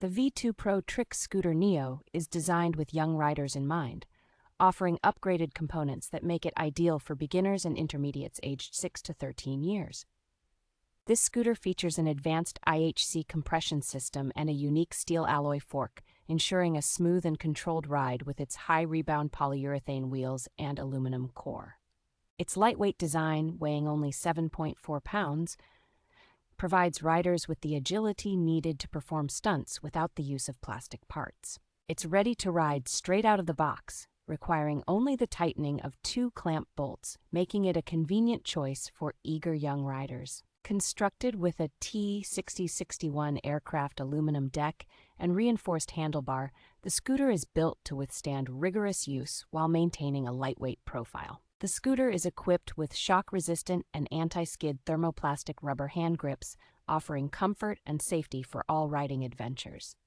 The V2 Pro Trick Scooter Neo is designed with young riders in mind, offering upgraded components that make it ideal for beginners and intermediates aged 6 to 13 years. This scooter features an advanced IHC compression system and a unique steel alloy fork, ensuring a smooth and controlled ride with its high-rebound polyurethane wheels and aluminum core. Its lightweight design, weighing only 7.4 pounds, provides riders with the agility needed to perform stunts without the use of plastic parts. It's ready to ride straight out of the box, requiring only the tightening of 2 clamp bolts, making it a convenient choice for eager young riders. Constructed with a T6061 aircraft aluminum deck and reinforced handlebar, the scooter is built to withstand rigorous use while maintaining a lightweight profile. The scooter is equipped with shock-resistant and anti-skid thermoplastic rubber hand grips, offering comfort and safety for all riding adventures.